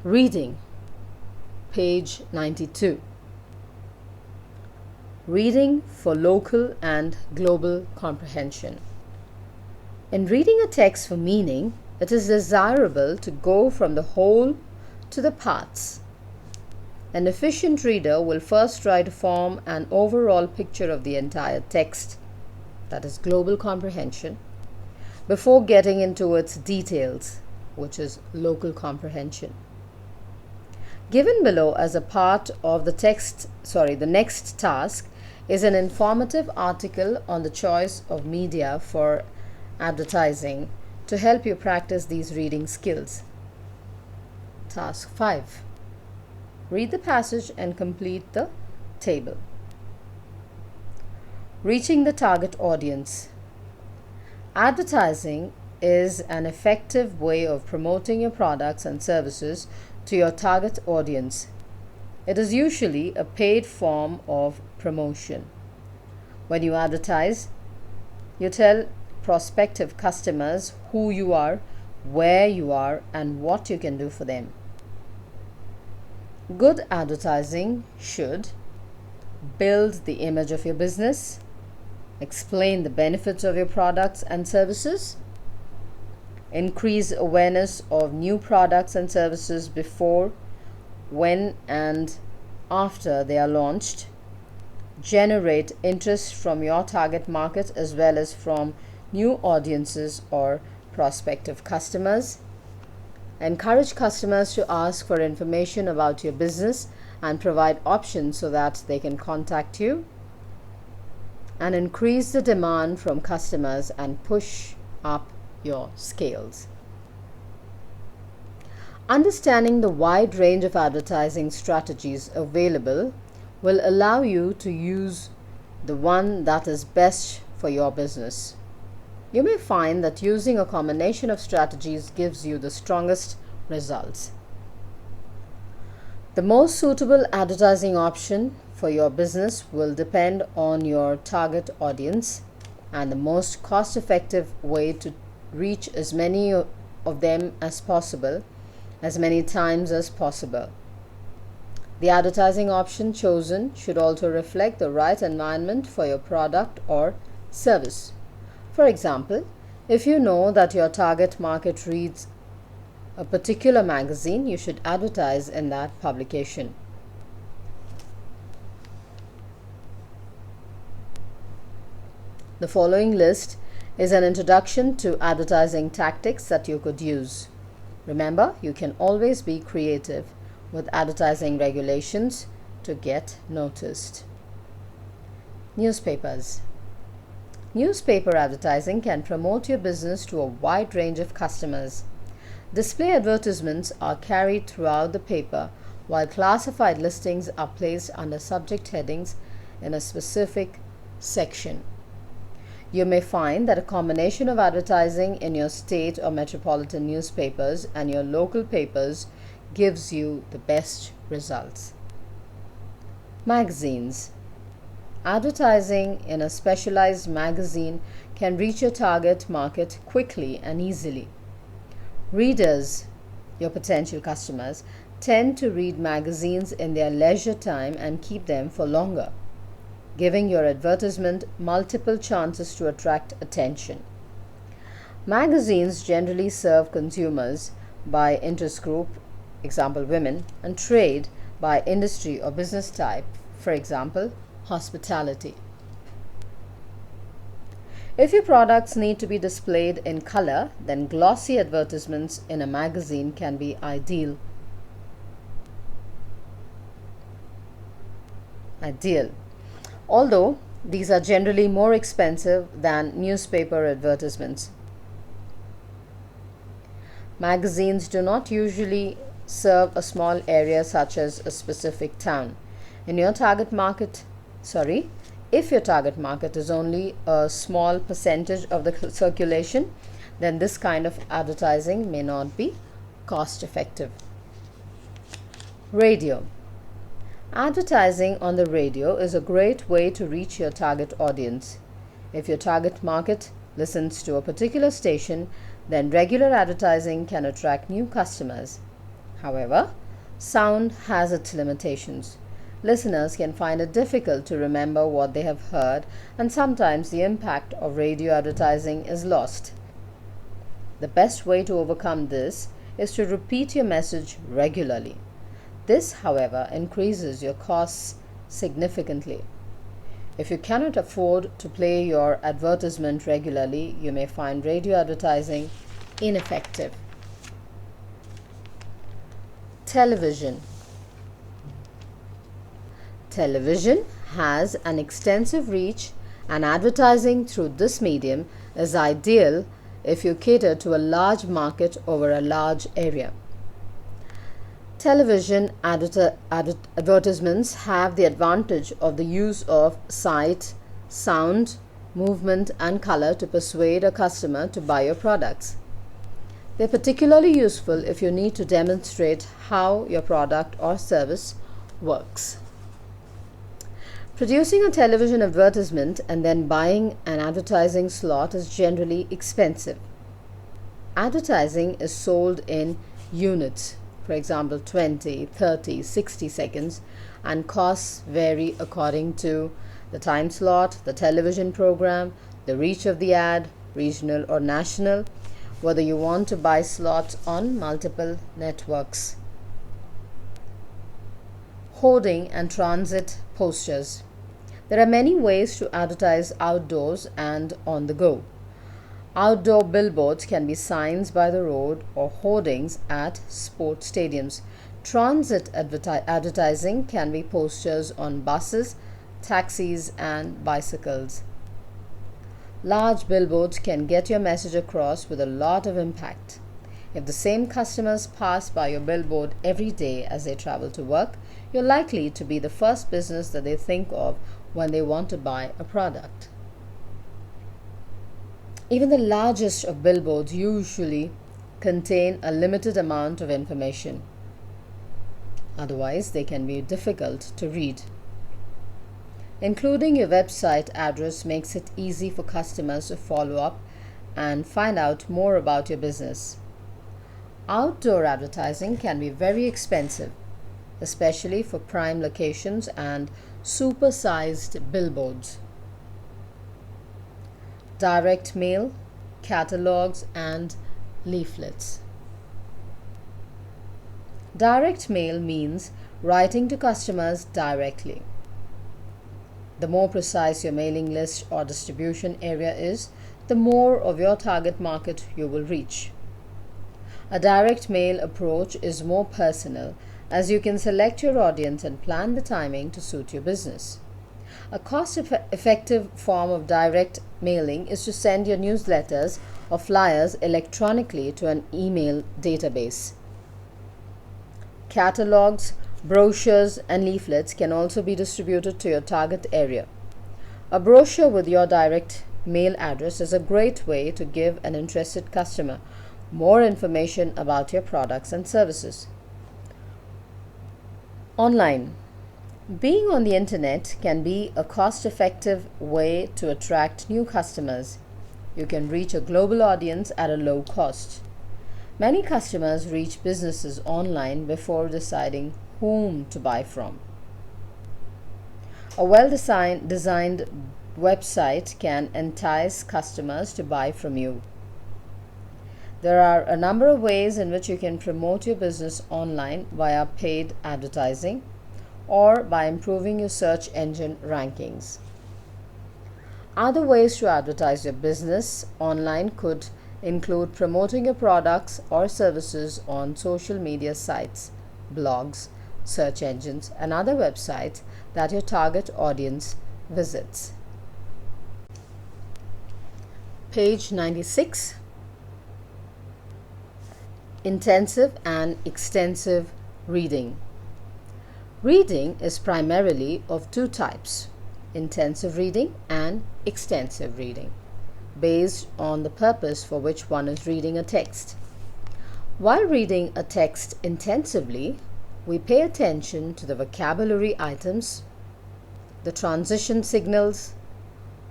Reading, page 92. Reading for local and global comprehension. In reading a text for meaning, it is desirable to go from the whole to the parts. An efficient reader will first try to form an overall picture of the entire text, that is global comprehension, before getting into its details, which is local comprehension. Given below as a part of the next task is an informative article on the choice of media for advertising to help you practice these reading skills. Task 5. Read the passage and complete the table. Reaching the target audience. Advertising is an effective way of promoting your products and services to your target audience. It is usually a paid form of promotion. When you advertise, you tell prospective customers who you are, where you are, and what you can do for them. Good advertising should build the image of your business, explain the benefits of your products and services, increase awareness of new products and services before, when, and after they are launched, generate interest from your target market as well as from new audiences or prospective customers, encourage customers to ask for information about your business and provide options so that they can contact you, and increase the demand from customers and push up your scales. Understanding the wide range of advertising strategies available will allow you to use the one that is best for your business. You may find that using a combination of strategies gives you the strongest results. The most suitable advertising option for your business will depend on your target audience and the most cost-effective way to reach as many of them as possible, as many times as possible. The advertising option chosen should also reflect the right environment for your product or service. For example, if you know that your target market reads a particular magazine, you should advertise in that publication. The following list is an introduction to advertising tactics that you could use. Remember, you can always be creative with advertising regulations to get noticed. Newspapers. Newspaper advertising can promote your business to a wide range of customers. Display advertisements are carried throughout the paper, while classified listings are placed under subject headings in a specific section. You may find that a combination of advertising in your state or metropolitan newspapers and your local papers gives you the best results. Magazines. Advertising in a specialized magazine can reach your target market quickly and easily. Readers, your potential customers, tend to read magazines in their leisure time and keep them for longer, giving your advertisement multiple chances to attract attention. Magazines generally serve consumers by interest group, example women, and trade by industry or business type, for example hospitality. If your products need to be displayed in color, then glossy advertisements in a magazine can be ideal. Although these are generally more expensive than newspaper advertisements. Magazines do not usually serve a small area such as a specific town. If your target market is only a small percentage of the circulation, then this kind of advertising may not be cost effective. Radio. Advertising on the radio is a great way to reach your target audience. If your target market listens to a particular station, then regular advertising can attract new customers. However, sound has its limitations. Listeners can find it difficult to remember what they have heard, and sometimes the impact of radio advertising is lost. The best way to overcome this is to repeat your message regularly. This, however, increases your costs significantly. If you cannot afford to play your advertisement regularly, you may find radio advertising ineffective. Television. Television has an extensive reach, and advertising through this medium is ideal if you cater to a large market over a large area. Television advertisements have the advantage of the use of sight, sound, movement, and color to persuade a customer to buy your products. They're particularly useful if you need to demonstrate how your product or service works. Producing a television advertisement and then buying an advertising slot is generally expensive. Advertising is sold in units, for example 20, 30, 60 seconds, and costs vary according to the time slot, the television program, the reach of the ad, regional or national, whether you want to buy slots on multiple networks. Hoarding and transit posters. There are many ways to advertise outdoors and on the go. Outdoor billboards can be signs by the road or hoardings at sports stadiums. Transit advertising can be posters on buses, taxis, and bicycles. Large billboards can get your message across with a lot of impact. If the same customers pass by your billboard every day as they travel to work, you're likely to be the first business that they think of when they want to buy a product. Even the largest of billboards usually contain a limited amount of information. Otherwise, they can be difficult to read. Including your website address makes it easy for customers to follow up and find out more about your business. Outdoor advertising can be very expensive, especially for prime locations and super-sized billboards. Direct mail, catalogs, and leaflets. Direct mail means writing to customers directly. The more precise your mailing list or distribution area is, the more of your target market you will reach. A direct mail approach is more personal, as you can select your audience and plan the timing to suit your business. A cost-effective form of direct mailing is to send your newsletters or flyers electronically to an email database. Catalogs, brochures, and leaflets can also be distributed to your target area. A brochure with your direct mail address is a great way to give an interested customer more information about your products and services. Online. Being on the internet can be a cost-effective way to attract new customers. You can reach a global audience at a low cost. Many customers reach businesses online before deciding whom to buy from. A well-designed website can entice customers to buy from you. There are a number of ways in which you can promote your business online via paid advertising or by improving your search engine rankings. Other ways to advertise your business online could include promoting your products or services on social media sites, blogs, search engines, and other websites that your target audience visits. Page 96. Intensive and extensive reading. Reading is primarily of two types: intensive reading and extensive reading, based on the purpose for which one is reading a text. While reading a text intensively, we pay attention to the vocabulary items, the transition signals,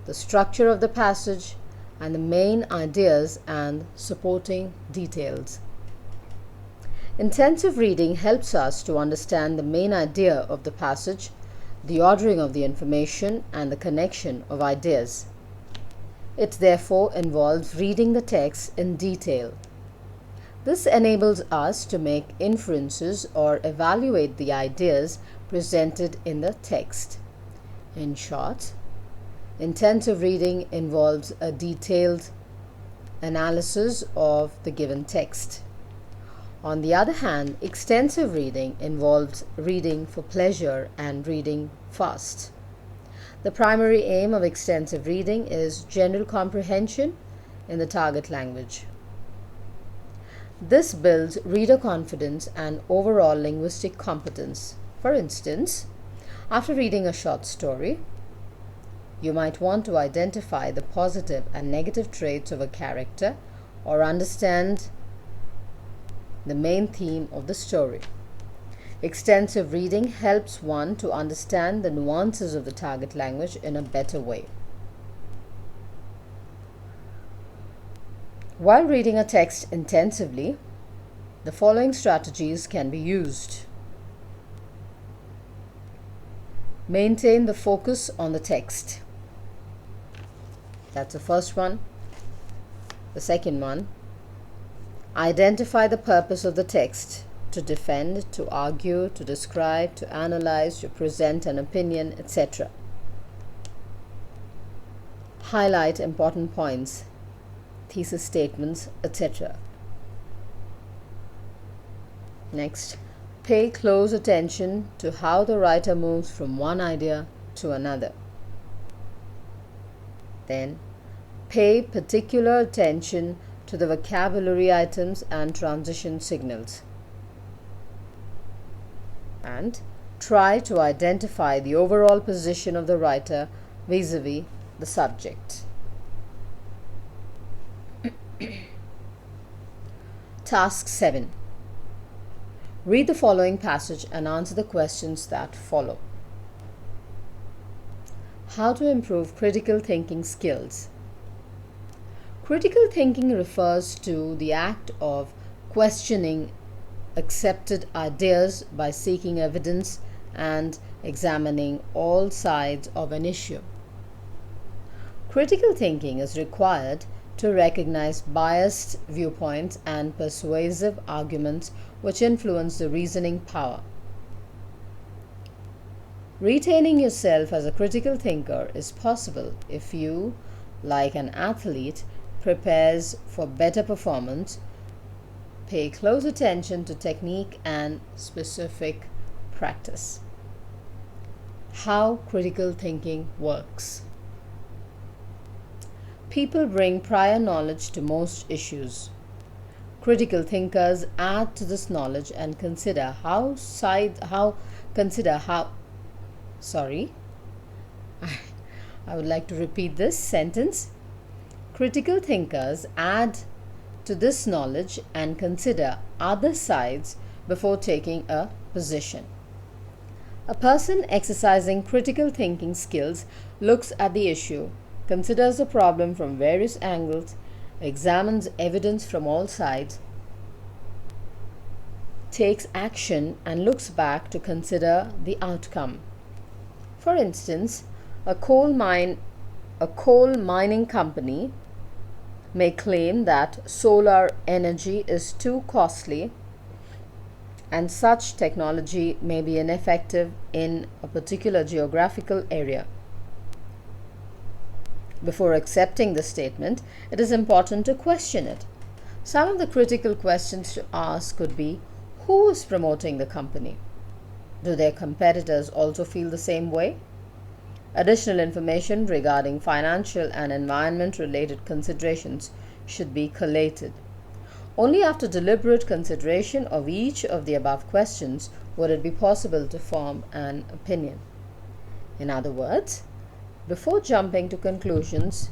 the structure of the passage, and the main ideas and supporting details. Intensive reading helps us to understand the main idea of the passage, the ordering of the information, and the connection of ideas. It therefore involves reading the text in detail. This enables us to make inferences or evaluate the ideas presented in the text. In short, intensive reading involves a detailed analysis of the given text. On the other hand, extensive reading involves reading for pleasure and reading fast. The primary aim of extensive reading is general comprehension in the target language. This builds reader confidence and overall linguistic competence. For instance, after reading a short story, you might want to identify the positive and negative traits of a character or understand the main theme of the story. Extensive reading helps one to understand the nuances of the target language in a better way. While reading a text intensively, the following strategies can be used. Maintain the focus on the text. That's the first one. The second one, identify the purpose of the text: to defend, to argue, to describe, to analyze, to present an opinion, etc. Highlight important points, thesis statements, etc. Next, pay close attention to how the writer moves from one idea to another. Then, pay particular attention to the vocabulary items and transition signals. And try to identify the overall position of the writer vis-a-vis the subject. Task 7. Read the following passage and answer the questions that follow. How to improve critical thinking skills. Critical thinking refers to the act of questioning accepted ideas by seeking evidence and examining all sides of an issue. Critical thinking is required to recognize biased viewpoints and persuasive arguments which influence the reasoning power. Retaining yourself as a critical thinker is possible if you, like an athlete, prepares for better performance, pay close attention to technique and specific practice. How critical thinking works. People bring prior knowledge to most issues. Critical thinkers add to this knowledge and consider how I would like to repeat this sentence. Critical thinkers add to this knowledge and consider other sides before taking a position. A person exercising critical thinking skills looks at the issue, considers the problem from various angles, examines evidence from all sides, takes action, and looks back to consider the outcome. For instance, a coal mining company may claim that solar energy is too costly and such technology may be ineffective in a particular geographical area. Before accepting the statement, it is important to question it. Some of the critical questions to ask could be: who is promoting the company? Do their competitors also feel the same way? Additional information regarding financial and environment-related considerations should be collated. Only after deliberate consideration of each of the above questions would it be possible to form an opinion. In other words, before jumping to conclusions,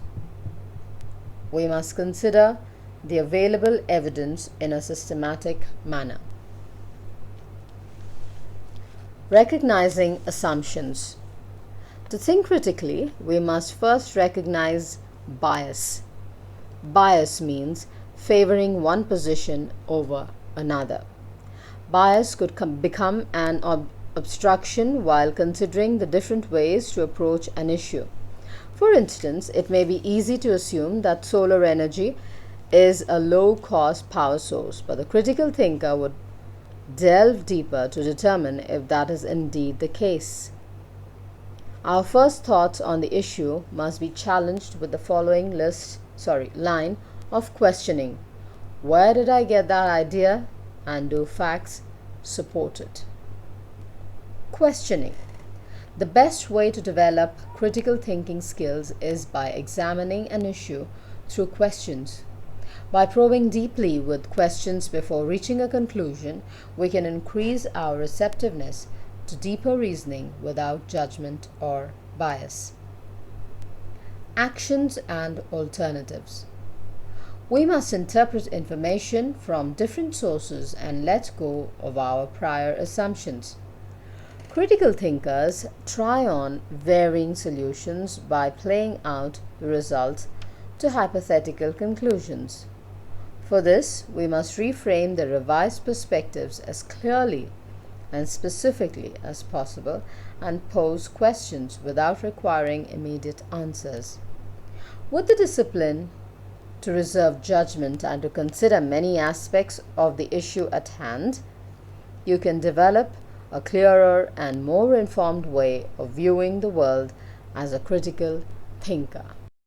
we must consider the available evidence in a systematic manner. Recognizing assumptions. To think critically, we must first recognize bias. Bias means favoring one position over another. Bias could become an obstruction while considering the different ways to approach an issue. For instance, it may be easy to assume that solar energy is a low-cost power source, but the critical thinker would delve deeper to determine if that is indeed the case. Our first thoughts on the issue must be challenged with the following line of questioning. Where did I get that idea, and do facts support it? Questioning. The best way to develop critical thinking skills is by examining an issue through questions. By probing deeply with questions before reaching a conclusion, we can increase our receptiveness to deeper reasoning without judgment or bias. Actions and alternatives. We must interpret information from different sources and let go of our prior assumptions. Critical thinkers try on varying solutions by playing out the results to hypothetical conclusions. For this, we must reframe the revised perspectives as clearly and specifically as possible and pose questions without requiring immediate answers. With the discipline to reserve judgment and to consider many aspects of the issue at hand, you can develop a clearer and more informed way of viewing the world as a critical thinker.